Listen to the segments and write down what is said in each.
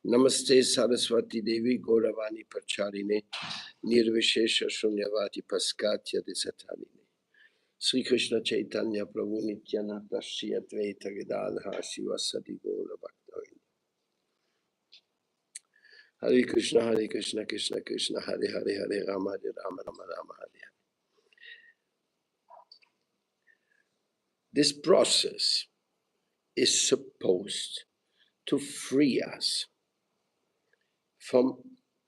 Namaste Saraswati Devi Gauravani Pracharine Nirvishesha Shunyavati Paskatya Disatanine Sri Krishna Chaitanya Prabhu Nityananda Shri Advaita Gadadhara Sivasadi Gaura Bhaktavinda Hare Krishna Krishna Krishna Hare Hare Hare Rama Rama Rama Hare Hare. This process is supposed to free us from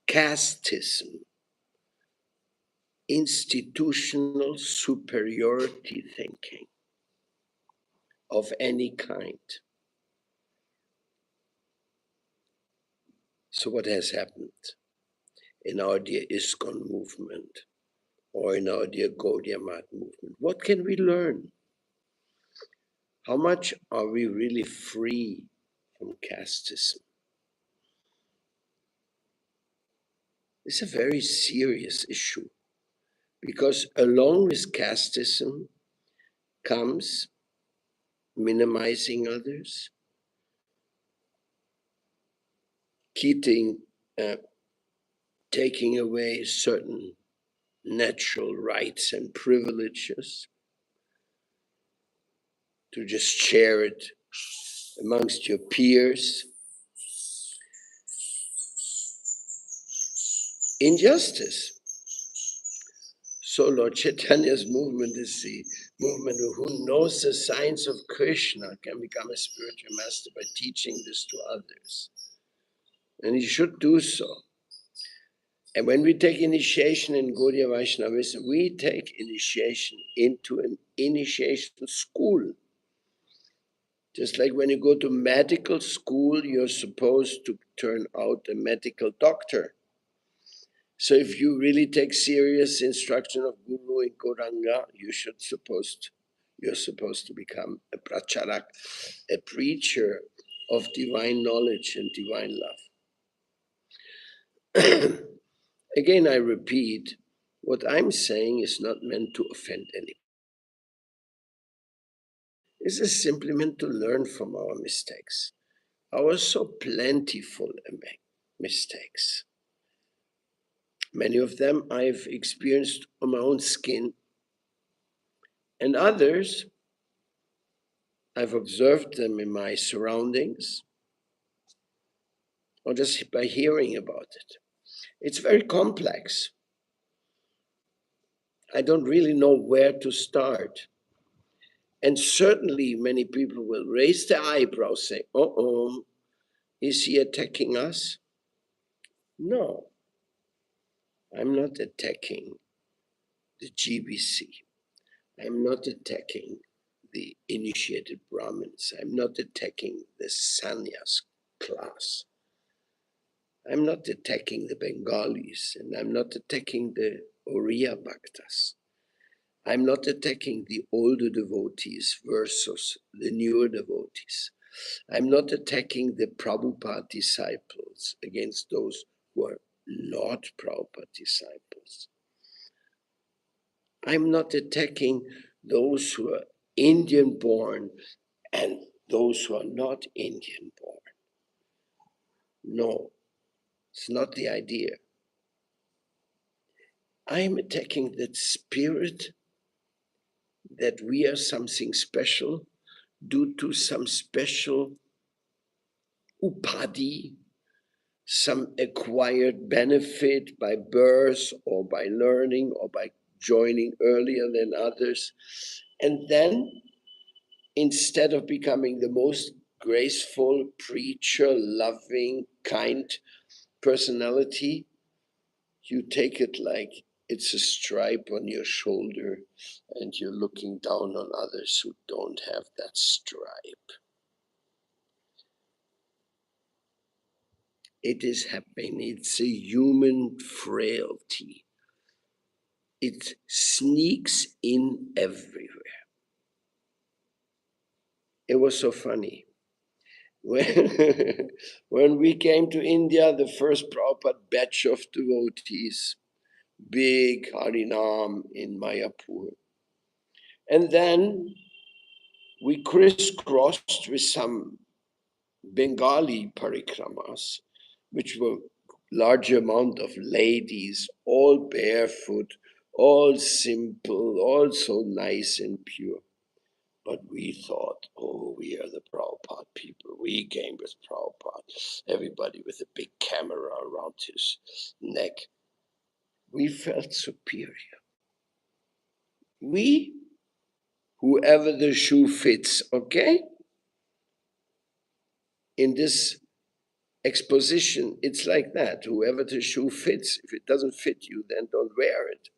casteism, institutional superiority thinking of any kind. So what has happened in our dear ISKCON movement or in our dear Gaudiya Math movement? What can we learn? How much are we really free from casteism? It's a very serious issue because along with casteism comes minimizing others, taking away certain natural rights and privileges, to just share it amongst your peers. Injustice. So Lord Chaitanya's movement is the movement who knows the science of Krishna can become a spiritual master by teaching this to others. And he should do so. And when we take initiation in Gaudiya Vaishnavism, we take initiation into an initiation school. Just like when you go to medical school, you're supposed to turn out a medical doctor. So if you really take serious instruction of Guru in Gauranga, you're supposed to become a pracharak, a preacher of divine knowledge and divine love. Again, I repeat, what I'm saying is not meant to offend anyone. This is simply meant to learn from our mistakes, our so plentiful mistakes. Many of them I've experienced on my own skin, and others I've observed them in my surroundings or just by hearing about it. It's very complex. I don't really know where to start. And certainly many people will raise their eyebrows, say, uh-oh, is he attacking us? No, I'm not attacking the GBC. I'm not attacking the initiated Brahmins. I'm not attacking the sannyas class. I'm not attacking the Bengalis, and I'm not attacking the Oriya Bhaktas. I'm not attacking the older devotees versus the newer devotees. I'm not attacking the Prabhupada disciples against those who are not Prabhupada disciples. I'm not attacking those who are Indian born and those who are not Indian born. No, it's not the idea. I'm attacking that spirit that we are something special due to some special upadhi, some acquired benefit by birth or by learning or by joining earlier than others. And then, instead of becoming the most graceful, preacher, loving, kind personality, you take it like it's a stripe on your shoulder and you're looking down on others who don't have that stripe. It is happening. It's a human frailty. It sneaks in everywhere. It was so funny. When we came to India, the first proper batch of devotees, big Harinam in Mayapur. And then we crisscrossed with some Bengali parikramas, which were large amount of ladies, all barefoot, all simple, all so nice and pure. But we thought, oh, we are the Prabhupada people. We came with Prabhupada. Everybody with a big camera around his neck. We felt superior. We, whoever the shoe fits, okay? In this exposition, it's like that. Whoever the shoe fits, if it doesn't fit you, then don't wear it.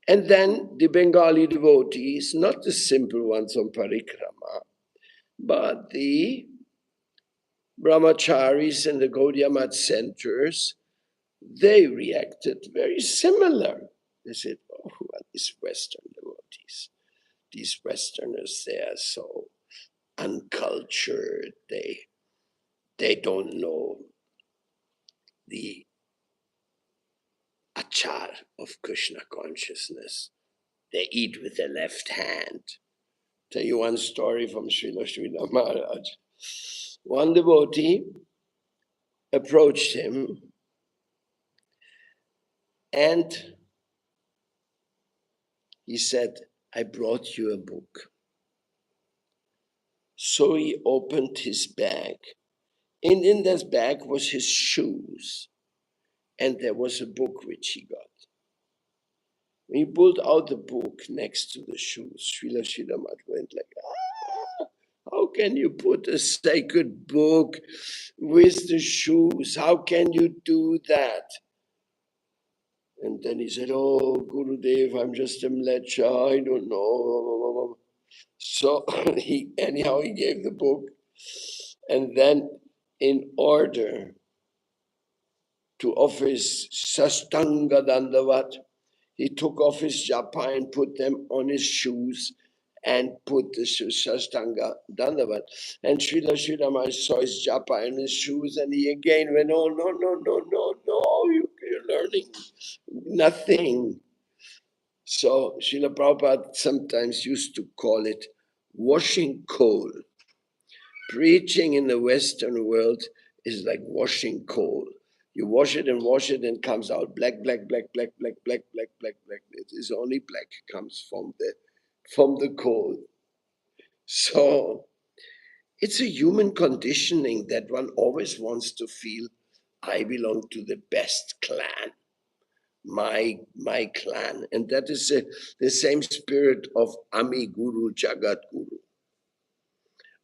And then the Bengali devotees, not the simple ones on parikrama, but the brahmacharis and the Gaudiya Math centers, they reacted very similar. They said, oh, who are these Western devotees? These Westerners, they are so uncultured. They don't know the achar of Krishna consciousness. They eat with their left hand. Tell you one story from Srila Srila Maharaj. One devotee approached him and he said, I brought you a book. So he opened his bag. And in this bag was his shoes. And there was a book which he got. When he pulled out the book next to the shoes, Srila Srila Maharaj went like, how can you put a sacred book with the shoes? How can you do that? And then he said, oh, Gurudev, I'm just a mlecha, I don't know. So anyhow, he gave the book. And then in order to offer his sastanga dandavat, he took off his japa and put them on his shoes and put the sastanga dandavat. And Srila Srila Maharaj saw his japa and his shoes, and he again went, oh, no, you're learning nothing. So Srila Prabhupada sometimes used to call it washing coal. Preaching in the Western world is like washing coal. You wash it and comes out black. It is only black comes from the coal. So it's a human conditioning that one always wants to feel, I belong to the best clan, my clan. And that is the same spirit of Ami Guru, Jagat Guru.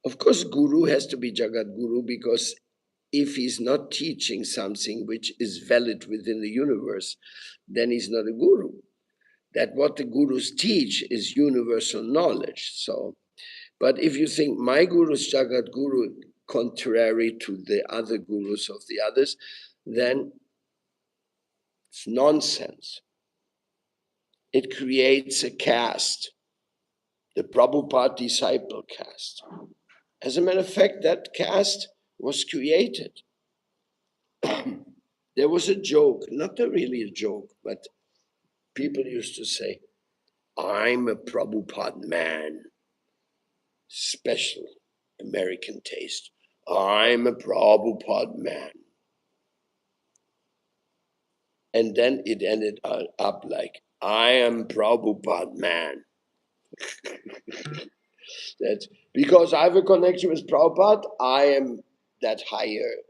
Of course, Guru has to be Jagat Guru, because if he's not teaching something which is valid within the universe, then he's not a guru. That what the gurus teach is universal knowledge. So, but if you think my guru is Jagat Guru, contrary to the other gurus of the others, then it's nonsense. It creates a caste, the Prabhupada disciple caste. As a matter of fact, that caste was created. There was a joke, not really a joke, but people used to say, I'm a Prabhupada man, special American taste. I'm a Prabhupada man. And then it ended up like, I am Prabhupada man. That's because I have a connection with Prabhupada, I am that higher.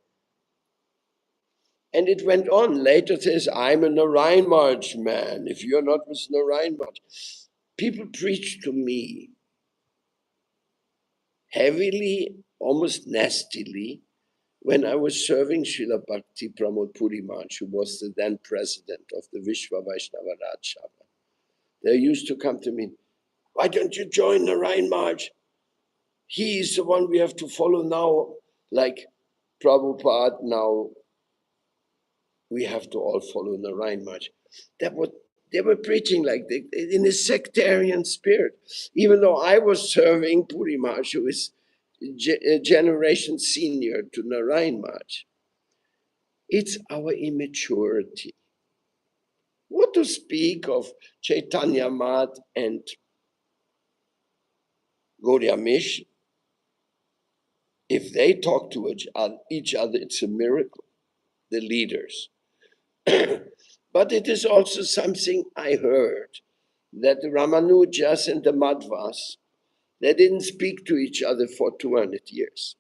And it went on. Later it says, I'm a Narayan Maharaj man. If you're not with Narayan Maharaj. People preach to me heavily, almost nastily, when I was serving Srila Bhakti Pramod Puri Maharaj, who was the then president of the Vaishnava Association. They used to come to me, why don't you join Narayan Maharaj? He is the one we have to follow now, like Prabhupada now. We have to all follow Narayan Maharaj. They were preaching like in a sectarian spirit. Even though I was serving Puri Maharaj, who is a generation senior to Narayan Maharaj. It's our immaturity. What to speak of Chaitanya Math and Gaudiya mission, if they talk to each other, it's a miracle, the leaders. But it is also something I heard, that the Ramanujas and the Madhvas, they didn't speak to each other for 200 years.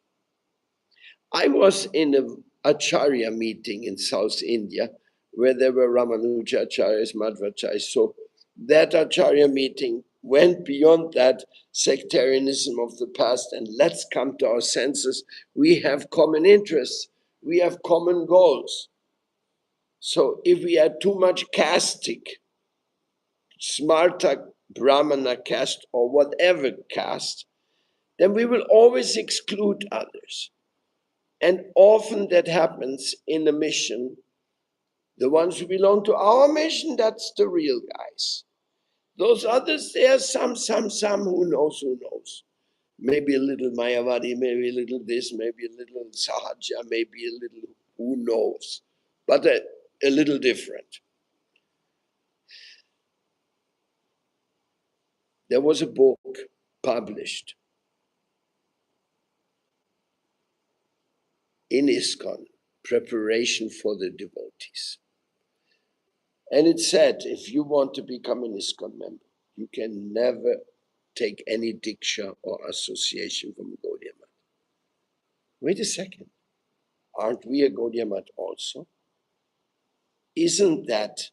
I was in an Acharya meeting in South India where there were Ramanuja Acharyas, Madhvacharyas. So that Acharya meeting went beyond that sectarianism of the past, and let's come to our senses. We have common interests, we have common goals. So if we are too much casteistic, smarta Brahmana caste or whatever caste, then we will always exclude others. And often that happens in a mission. The ones who belong to our mission, that's the real guys. Those others, there are some, who knows. Maybe a little Mayavadi, maybe a little this, maybe a little Sahaja, maybe a little who knows. But a little different. There was a book published in ISKCON, Preparation for the Devotees. And it said, if you want to become an ISKCON member, you can never take any diksha or association from Gaudiya Math. Wait a second. Aren't we a Gaudiya Math also? Isn't that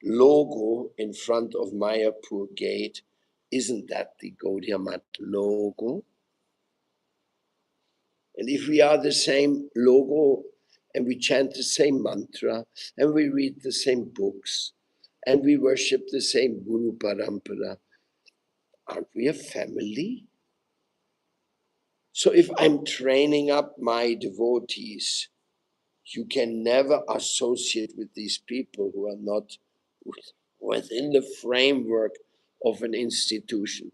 logo in front of Mayapur gate, isn't that the Gaudiya Math logo? And if we are the same logo and we chant the same mantra and we read the same books and we worship the same Guru Parampara, aren't we a family? So if I'm training up my devotees, you can never associate with these people who are not within the framework of an institution.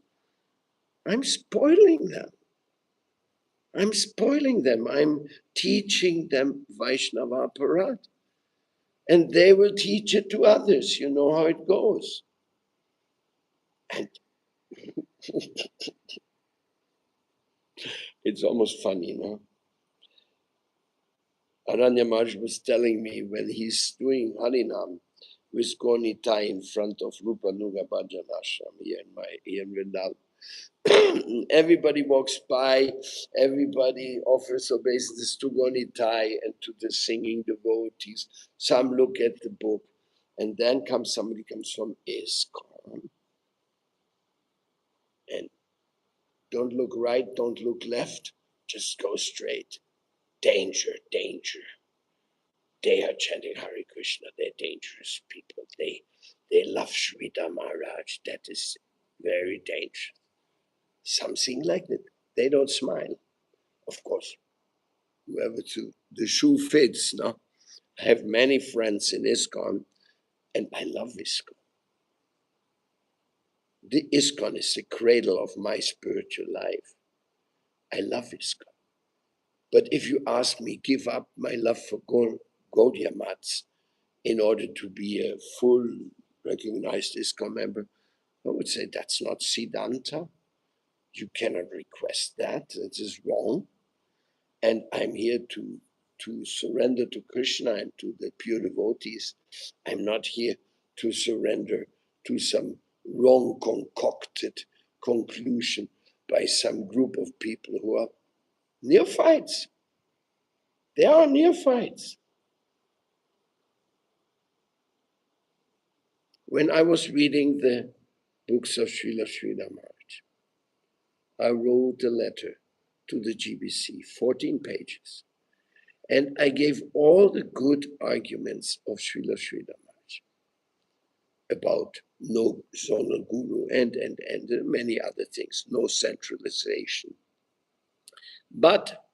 I'm spoiling them. I'm teaching them Vaishnava Aparat. And they will teach it to others. You know how it goes. And it's almost funny, no? Aranya Maharaj was telling me when he's doing Harinam with Goni Tai in front of Rupa Nuga Bhajan Ashram here in Vrindavan. Everybody walks by, everybody offers obeisance to Goni Tai and to the singing devotees. Some look at the book, and then somebody comes from ISKCON. And don't look right, don't look left, just go straight. Danger, danger. They are chanting Hare Krishna. They're dangerous people. They love Sridhar Maharaj. That is very dangerous. Something like that. They don't smile. Of course, whoever the shoe fits. No, I have many friends in ISKCON, and I love ISKCON. The ISKCON is the cradle of my spiritual life. I love ISKCON. But if you ask me, give up my love for Gaudiya Maths in order to be a full recognized ISKCON member, I would say that's not Siddhanta. You cannot request that. That is wrong. And I'm here to surrender to Krishna and to the pure devotees. I'm not here to surrender to some wrong concocted conclusion by some group of people who are neophytes. They are neophytes. When I was reading the books of Srila Sridhar Maharaj, I wrote a letter to the GBC, 14 pages, and I gave all the good arguments of Srila Sridhar Maharaj about no zonal guru and many other things, no centralization. But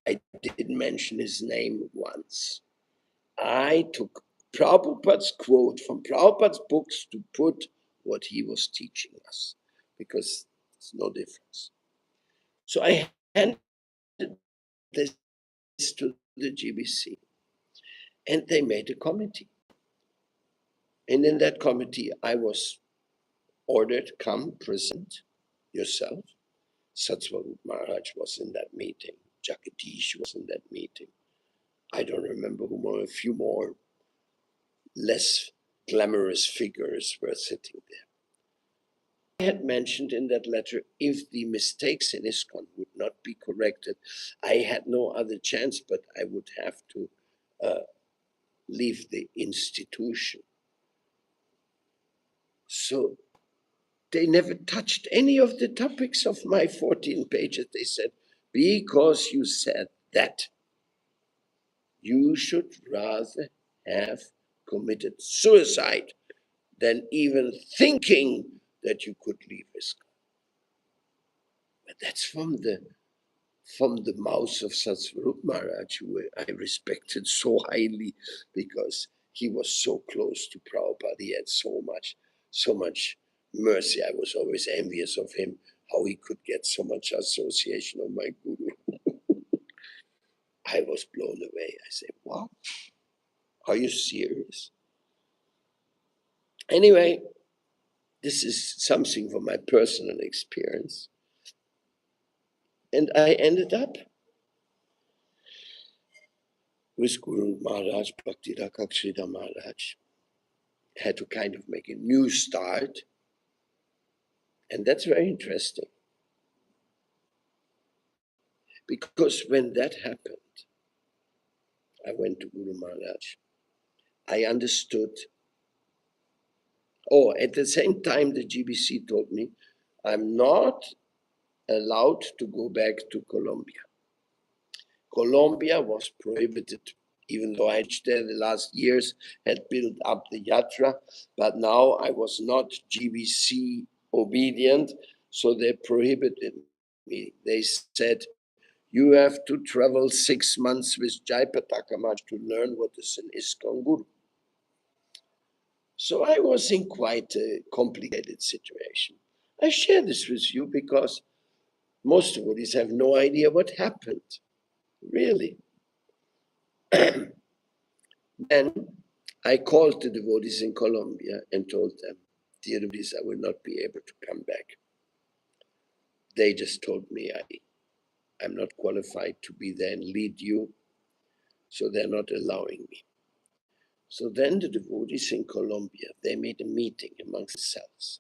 I didn't mention his name once. I took Prabhupada's quote from Prabhupada's books to put what he was teaching us, because there's no difference. So I handed this to the GBC, and they made a committee. And in that committee, I was ordered, come present yourself. Satsvarup Maharaj was in that meeting. Jagadish was in that meeting. I don't remember who more, a few more less glamorous figures were sitting there. I had mentioned in that letter, if the mistakes in ISKCON would not be corrected, I had no other chance, but I would have to leave the institution. So they never touched any of the topics of my 14 pages. They said, because you said that, you should rather have committed suicide than even thinking that you could leave ISKCON. But that's from the mouth of Satsvarup Maharaj, who I respected so highly because he was so close to Prabhupada. He had so much mercy. I was always envious of him, how he could get so much association of my guru. I was blown away. I said, what? Are you serious? Anyway, this is something from my personal experience. And I ended up with Guru Maharaj, Bhakti Rakshita Maharaj. Had to kind of make a new start. And that's very interesting. Because when that happened, I went to Guru Maharaj. I understood. Oh, at the same time, the GBC told me, I'm not allowed to go back to Colombia. Colombia was prohibited, even though I there the last years had built up the yatra, but now I was not GBC obedient, so they prohibited me. They said, you have to travel 6 months with Jayapataka Maharaj to learn what is an ISKCON Guru. So I was in quite a complicated situation. I share this with you because most devotees have no idea what happened, really. Then I called the devotees in Colombia and told them, dear devotees, I will not be able to come back. They just told me I'm not qualified to be there and lead you, so they're not allowing me. So then the devotees in Colombia, they made a meeting amongst themselves.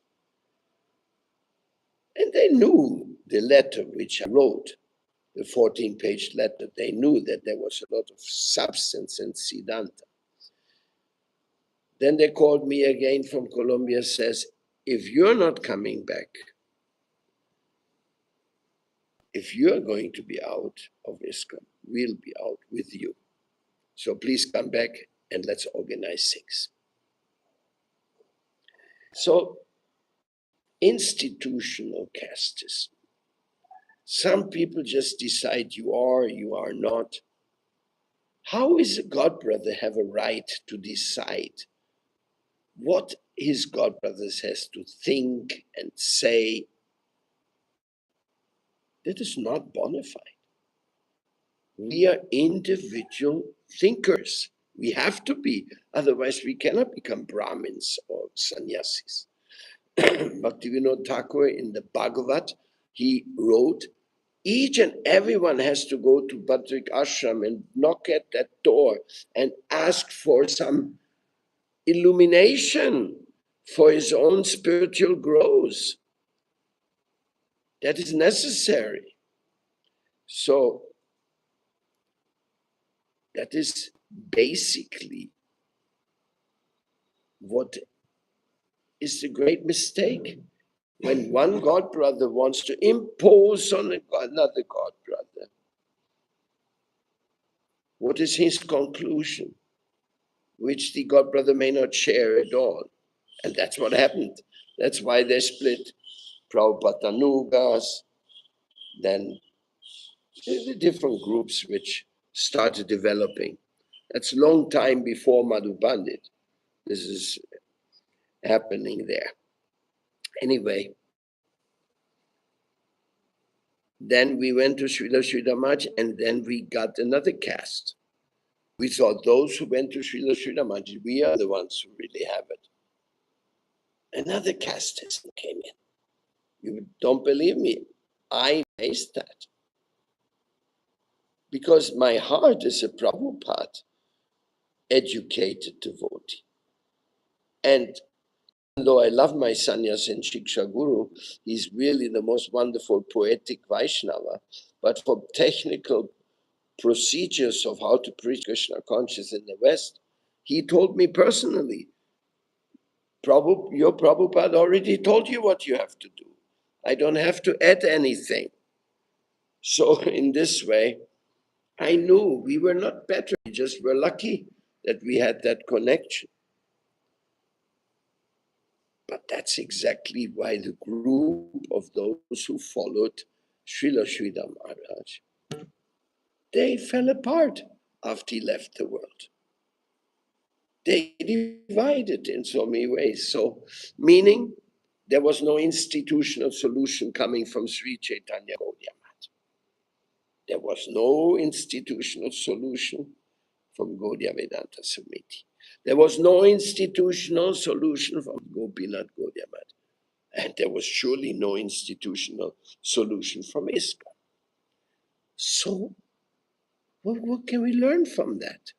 And they knew the letter which I wrote, the 14-page letter. They knew that there was a lot of substance and Siddhanta. Then they called me again from Colombia, says, if you're not coming back, if you're going to be out of ISKCON, we'll be out with you. So please come back and let's organize things. So institutional casteism. Some people just decide you are not. How is a godbrother have a right to decide what his godbrothers has to think and say? That is not bona fide. We are individual thinkers. We have to be, otherwise we cannot become Brahmins or sannyasis. Bhaktivinoda Thakur in the Bhagavad, he wrote, each and everyone has to go to Badrik Ashram and knock at that door and ask for some illumination for his own spiritual growth. That is necessary. So that is basically what is the great mistake. When one godbrother wants to impose on another godbrother, what is his conclusion? Which the godbrother may not share at all. And that's what happened. That's why they split. Prabhupada Nugas, then the different groups which started developing. That's a long time before Madhu Pandit. This is happening there. Anyway, then we went to Srila Sridhar Maharaj, and then we got another caste. We thought those who went to Srila Sridhar Maharaj, we are the ones who really have it. Another casteism came in. You don't believe me? I faced that. Because my heart is a Prabhupada educated devotee. And though I love my sannyas and Shiksha Guru, he's really the most wonderful poetic Vaishnava. But for technical procedures of how to preach Krishna consciousness in the West, he told me personally, your Prabhupada already told you what you have to do. I don't have to add anything. So in this way, I knew we were not better. We just were lucky that we had that connection. But that's exactly why the group of those who followed Srila Sridhar Maharaj, they fell apart after he left the world. They divided in so many ways. So, meaning there was no institutional solution coming from Sri Chaitanya Gaudiya Math. There was no institutional solution from Gaudiya Vedanta Samiti. There was no institutional solution from Gopinath Gaudiya Math. And there was surely no institutional solution from ISKCON. So, what can we learn from that?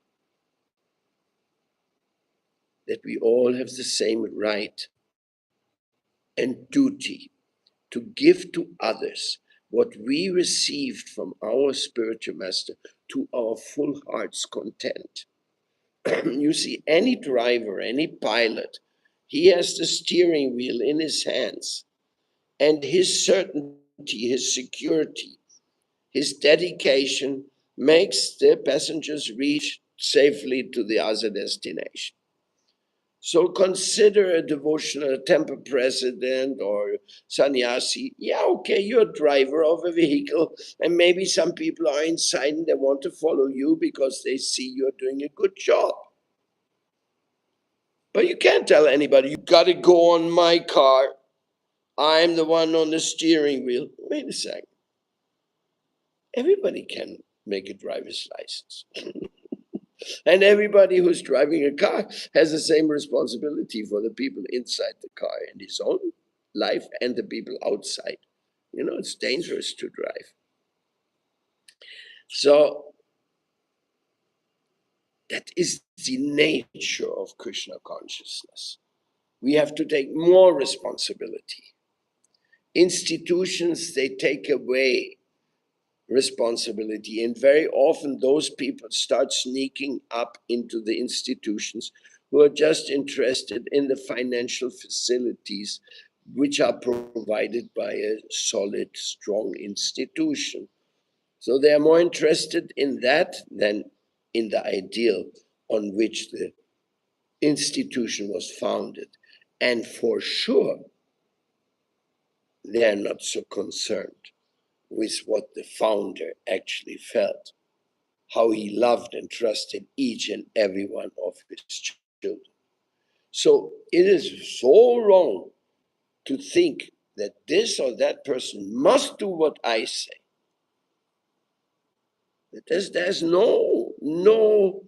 That we all have the same right and duty to give to others what we received from our spiritual master to our full heart's content. You see, any driver, any pilot, he has the steering wheel in his hands, and his certainty, his security, his dedication makes the passengers reach safely to the other destination. So consider a devotional temple president or sannyasi. Yeah, okay, you're a driver of a vehicle, and maybe some people are inside and they want to follow you because they see you're doing a good job. But you can't tell anybody, you got to go on my car. I'm the one on the steering wheel. Wait a second. Everybody can make a driver's license. And everybody who's driving a car has the same responsibility for the people inside the car and his own life and the people outside. You know, it's dangerous to drive. So that is the nature of Krishna consciousness. We have to take more responsibility. Institutions, they take away responsibility. And very often those people start sneaking up into the institutions who are just interested in the financial facilities which are provided by a solid, strong institution. So they are more interested in that than in the ideal on which the institution was founded. And for sure, they are not so concerned with what the founder actually felt, how he loved and trusted each and every one of his children. So it is so wrong to think that this or that person must do what I say. There's no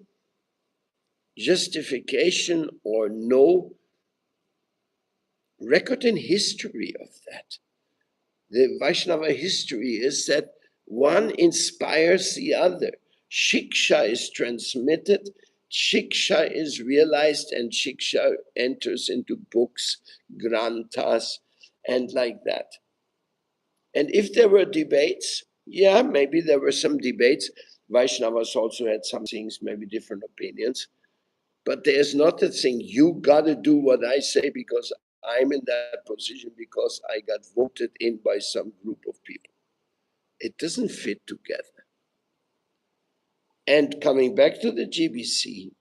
justification or no record in history of that. The Vaishnava history is that one inspires the other. Shiksha is transmitted, Shiksha is realized, and Shiksha enters into books, granthas, and like that. And if there were debates, yeah, maybe there were some debates. Vaishnavas also had some things, maybe different opinions. But there's not a thing, you got to do what I say because I'm in that position because I got voted in by some group of people. It doesn't fit together. And coming back to the GBC,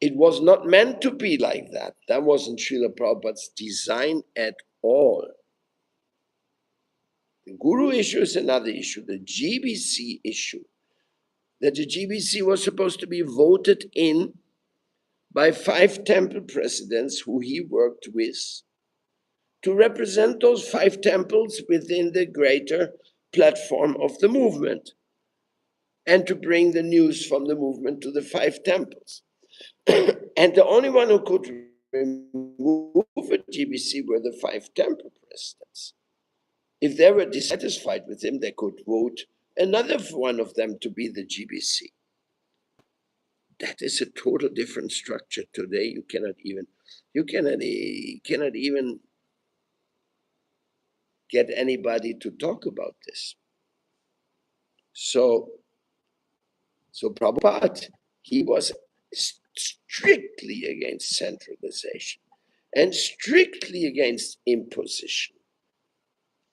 it was not meant to be like that. That wasn't Srila Prabhupada's design at all. The Guru issue is another issue. The GBC issue, that the GBC was supposed to be voted in by 5 temple presidents who he worked with, to represent those 5 temples within the greater platform of the movement, and to bring the news from the movement to the 5 temples. And the only one who could remove a GBC were the 5 temple presidents. If they were dissatisfied with him, they could vote another one of them to be the GBC. That is a total different structure today. You cannot even get anybody to talk about this. So Prabhupada, he was strictly against centralization and strictly against imposition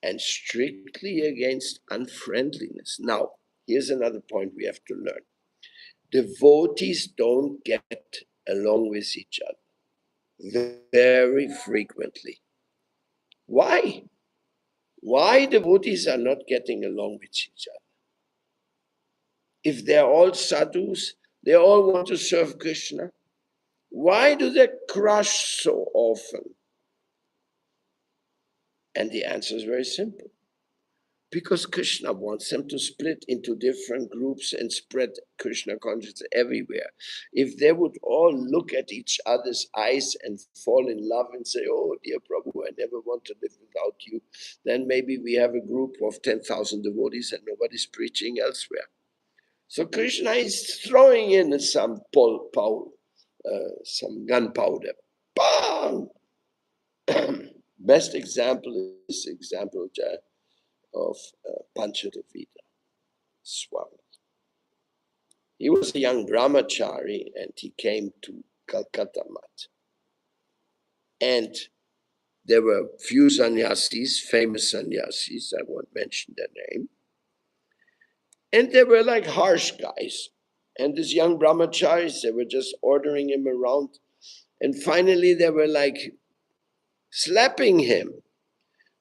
and strictly against unfriendliness. Now, here's another point we have to learn. Devotees don't get along with each other very frequently. Why? Why devotees are not getting along with each other? If they're all sadhus, they all want to serve Krishna. Why do they crush so often? And the answer is very simple. Because Krishna wants them to split into different groups and spread Krishna consciousness everywhere. If they would all look at each other's eyes and fall in love and say, oh, dear Prabhu, I never want to live without you, then maybe we have a group of 10,000 devotees and nobody's preaching elsewhere. So Krishna is throwing in some some gunpowder. Bang! Best example is the example of Panchadevita Swami. He was a young brahmachari and he came to Calcutta Mat. And there were few sannyasis, famous sannyasis, I won't mention their name. And they were like harsh guys. And this young brahmacharis, they were just ordering him around. And finally, they were like slapping him.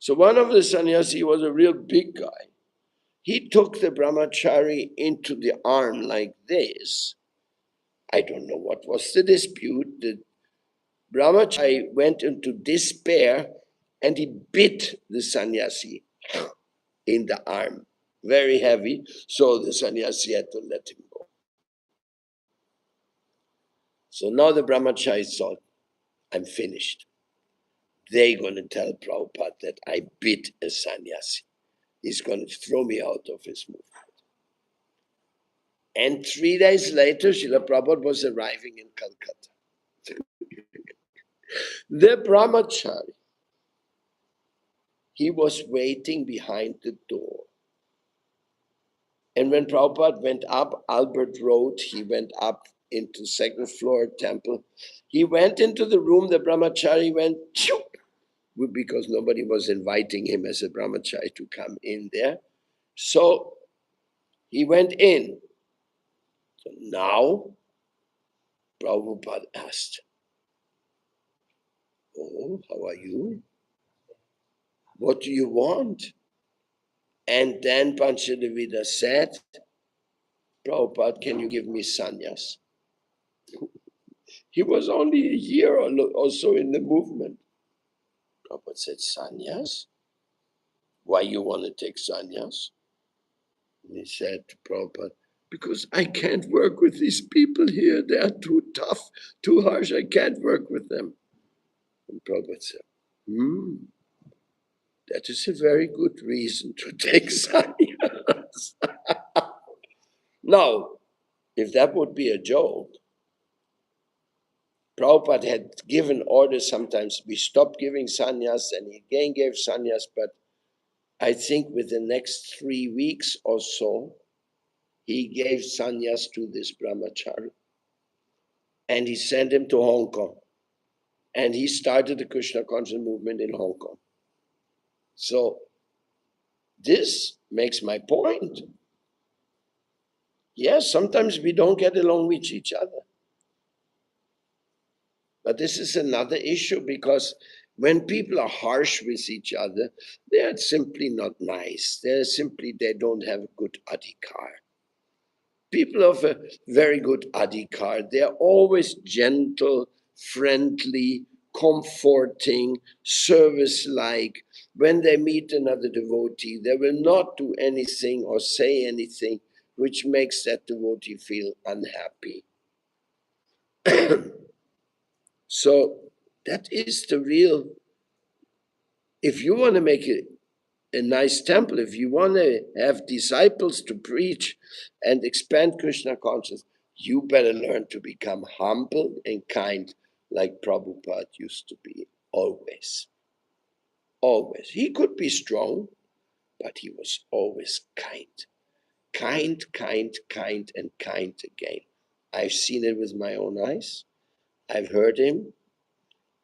So one of the sannyasi was a real big guy. He took the brahmachari into the arm like this. I don't know what was the dispute. The brahmachari went into despair and he bit the sannyasi in the arm, very heavy. So the sannyasi had to let him go. So now the brahmachari thought, I'm finished. They're going to tell Prabhupada that I bit a sannyasi. He's going to throw me out of his movement. And 3 days later, Srila Prabhupada was arriving in Calcutta. The brahmachari, he was waiting behind the door. And when Prabhupada went up Albert Road, he went up into second floor temple. He went into the room, the brahmachari went, choo, because nobody was inviting him as a brahmachari to come in there. So he went in. So now Prabhupada asked, oh, how are you? What do you want? And then Panchadevita said, Prabhupada, can you give me sannyas? He was only a year or so in the movement. Prabhupada said, sannyas? Why you want to take sannyas? And he said to Prabhupada, because I can't work with these people here. They are too tough, too harsh. I can't work with them. And Prabhupada said, that is a very good reason to take sannyas. Now, if that would be a joke, Prabhupada had given orders sometimes we stopped giving sannyas and he again gave sannyas, but I think within the next 3 weeks or so, he gave sannyas to this brahmachari and he sent him to Hong Kong. And he started the Krishna conscious movement in Hong Kong. So this makes my point. Yes, sometimes we don't get along with each other. But this is another issue because when people are harsh with each other, they are simply not nice. They don't have a good adhikar. People of a very good adhikar, they're always gentle, friendly, comforting, service-like. When they meet another devotee, they will not do anything or say anything which makes that devotee feel unhappy. So that is the real, if you want to make a nice temple, if you want to have disciples to preach and expand Krishna consciousness, you better learn to become humble and kind like Prabhupada used to be always. Always. He could be strong, but he was always kind. Kind, kind, kind, and kind again. I've seen it with my own eyes. I've heard him.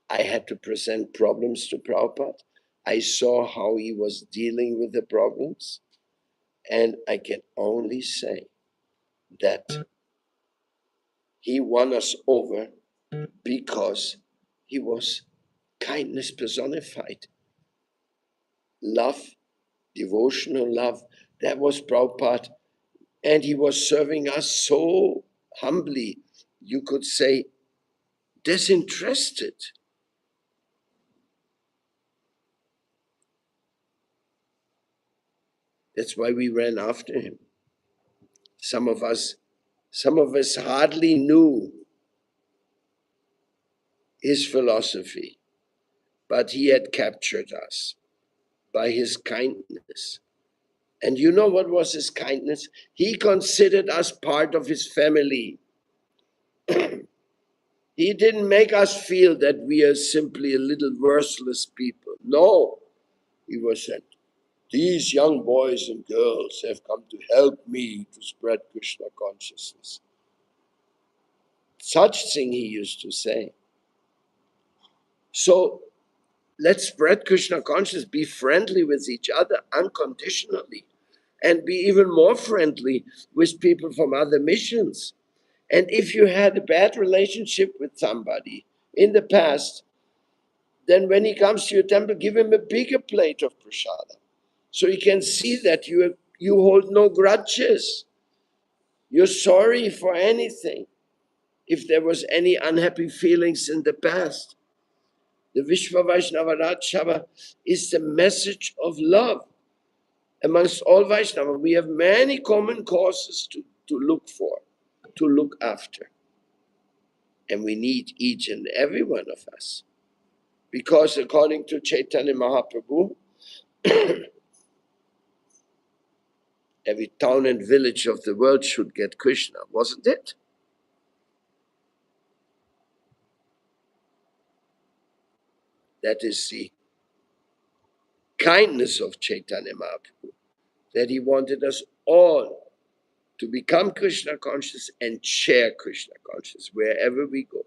I had to present problems to Prabhupada. I saw how he was dealing with the problems. And I can only say that he won us over because he was kindness personified. Love, devotional love, that was Prabhupada. And he was serving us so humbly, you could say disinterested. That's why we ran after him. Some of us hardly knew his philosophy, but he had captured us by his kindness. And you know what was his kindness? He considered us part of his family. He didn't make us feel that we are simply a little worthless people. No, he was saying, these young boys and girls have come to help me to spread Krishna consciousness. Such thing he used to say. So let's spread Krishna consciousness, be friendly with each other unconditionally, and be even more friendly with people from other missions. And if you had a bad relationship with somebody in the past, then when he comes to your temple, give him a bigger plate of prasada, so he can see that you hold no grudges. You're sorry for anything. If there was any unhappy feelings in the past, the Vishwa Vaishnava Rajsabha is the message of love. Amongst all Vaishnava, we have many common causes to look for, to look after. And we need each and every one of us. Because according to Chaitanya Mahaprabhu, every town and village of the world should get Krishna, wasn't it? That is the kindness of Chaitanya Mahaprabhu, that he wanted us all to become Krishna conscious and share Krishna conscious wherever we go.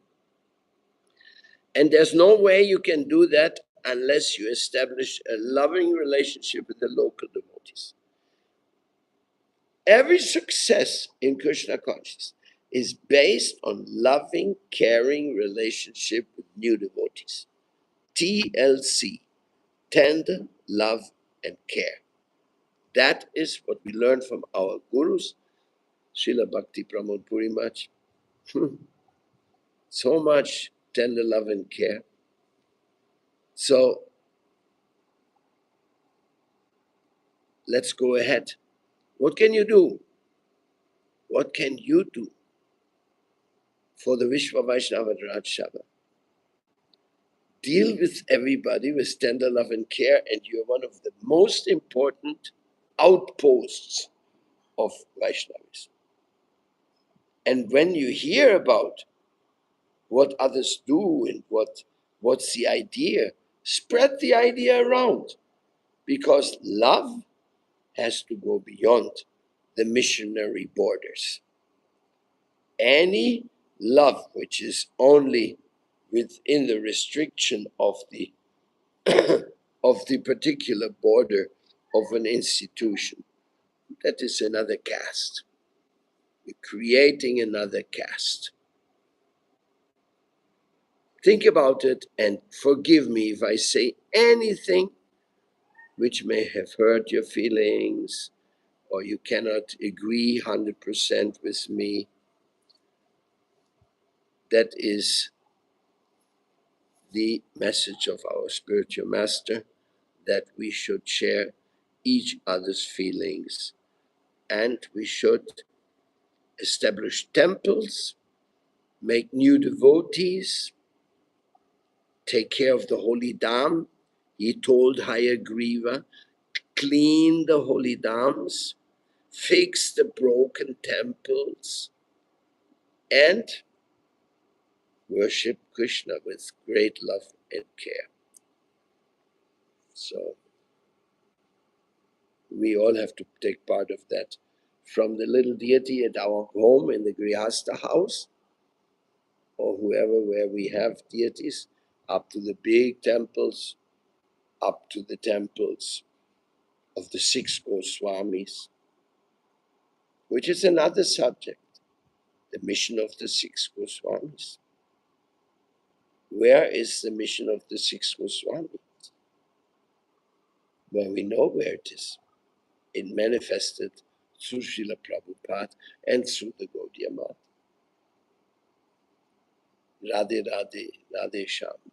And there's no way you can do that unless you establish a loving relationship with the local devotees. Every success in Krishna consciousness is based on loving, caring relationship with new devotees. TLC, tender love and care. That is what we learn from our gurus, Srila Bhakti Pramod Puri Maharaj. So much tender love and care. So let's go ahead. What can you do? What can you do for the Vishwa Vaishnava Rajsabha? Deal with everybody with tender love and care, and you're one of the most important outposts of Vaishnavas. And when you hear about what others do and what's the idea, spread the idea around, because love has to go beyond the missionary borders. Any love which is only within the restriction of the of the particular border of an institution, that is another caste. We're creating another caste. Think about it and forgive me if I say anything which may have hurt your feelings or you cannot agree 100% with me. That is the message of our spiritual master, that we should share each other's feelings, and we should establish temples, make new devotees, take care of the holy Dham. He told Hayagriva, clean the holy dhams, fix the broken temples, and worship Krishna with great love and care. So we all have to take part of that. From the little deity at our home in the Grihastha house, or whoever, where we have deities, up to the big temples, up to the temples of the six Goswamis, which is another subject, the mission of the six Goswamis. Where is the mission of the six Goswamis? Well, we know where it is. It manifested through Srila Prabhupada and through the Gaudiya Math. Radhe Radhe, Radhe Shyam.